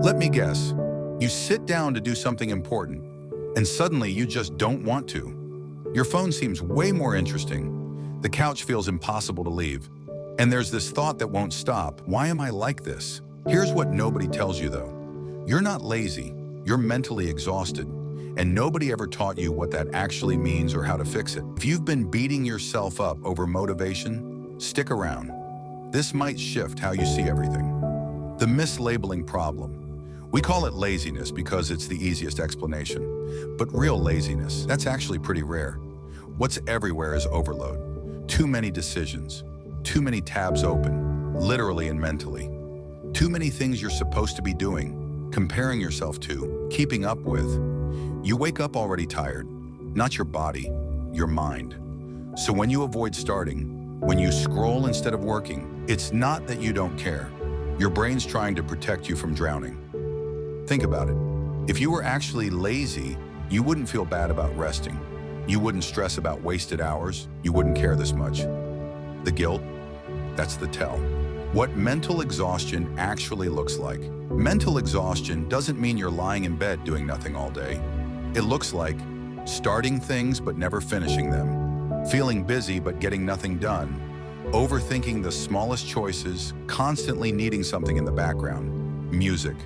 Let me guess. You sit down to do something important, and suddenly you just don't want to. Your phone seems way more interesting. The couch feels impossible to leave. And there's this thought that won't stop. Why am I like this? Here's what nobody tells you though. You're not lazy, you're mentally exhausted. And nobody ever taught you what that actually means or how to fix it. If you've been beating yourself up over motivation, stick around. This might shift how you see everything. The mislabeling problem. We call it laziness because it's the easiest explanation. But real laziness, that's actually pretty rare. What's everywhere is overload. Too many decisions. Too many tabs open, literally and mentally. Too many things you're supposed to be doing, comparing yourself to, keeping up with. You wake up already tired, not your body, your mind. So when you avoid starting, when you scroll instead of working, it's not that you don't care. Your brain's trying to protect you from drowning. Think about it. If you were actually lazy, you wouldn't feel bad about resting. You wouldn't stress about wasted hours. You wouldn't care this much. The guilt, that's the tell. What mental exhaustion actually looks like. Mental exhaustion doesn't mean you're lying in bed doing nothing all day. It looks like starting things but never finishing them, feeling busy but getting nothing done, overthinking the smallest choices, constantly needing something in the background, music,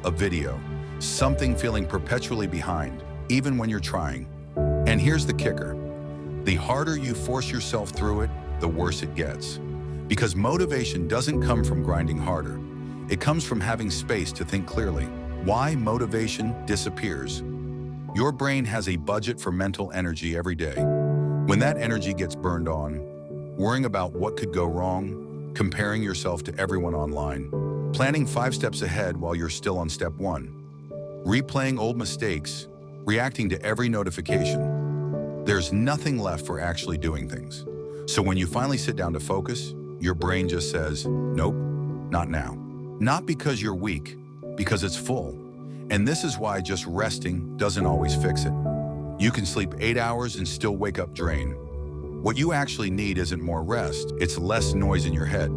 a video, something feeling perpetually behind, even when you're trying. And here's the kicker. The harder you force yourself through it, the worse it gets. Because motivation doesn't come from grinding harder. It comes from having space to think clearly. Why motivation disappears. Your brain has a budget for mental energy every day. When that energy gets burned on, worrying about what could go wrong, comparing yourself to everyone online, planning 5 steps ahead while you're still on step 1, replaying old mistakes, reacting to every notification, there's nothing left for actually doing things. So when you finally sit down to focus, your brain just says, nope, not now. Not because you're weak, because it's full. And this is why just resting doesn't always fix it. You can sleep 8 hours and still wake up drained. What you actually need isn't more rest, it's less noise in your head.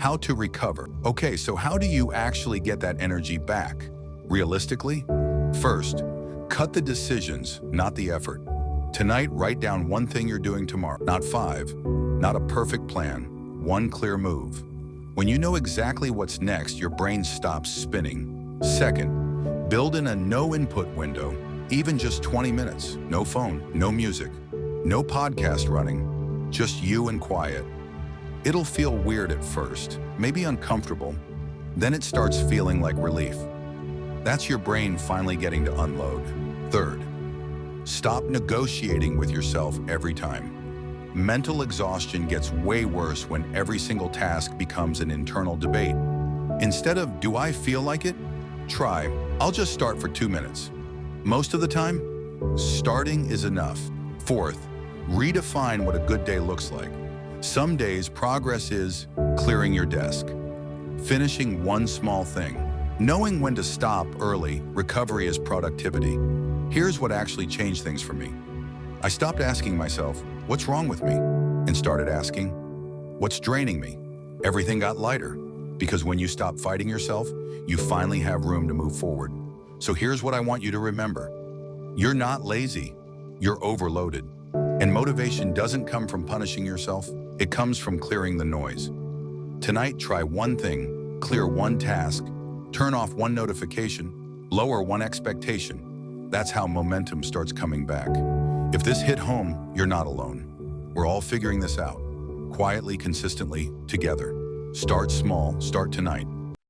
How to recover. Okay, so how do you actually get that energy back? Realistically? First, cut the decisions, not the effort. Tonight, write down one thing you're doing tomorrow, not 5, not a perfect plan, one clear move. When you know exactly what's next, your brain stops spinning. Second, build in a no-input window, even just 20 minutes. No phone, no music, no podcast running, just you and quiet. It'll feel weird at first, maybe uncomfortable. Then it starts feeling like relief. That's your brain finally getting to unload. Third, stop negotiating with yourself every time. Mental exhaustion gets way worse when every single task becomes an internal debate. Instead of, do I feel like it? Try, I'll just start for 2 minutes. Most of the time, starting is enough. Fourth, redefine what a good day looks like. Some days, progress is clearing your desk, finishing one small thing. Knowing when to stop early, recovery is productivity. Here's what actually changed things for me. I stopped asking myself, what's wrong with me? And started asking, what's draining me? Everything got lighter, because when you stop fighting yourself, you finally have room to move forward. So here's what I want you to remember. You're not lazy, you're overloaded. And motivation doesn't come from punishing yourself, it comes from clearing the noise. Tonight, try one thing, clear one task, turn off one notification, lower one expectation. That's how momentum starts coming back. If this hit home, you're not alone. We're all figuring this out, quietly, consistently, together. Start small, start tonight.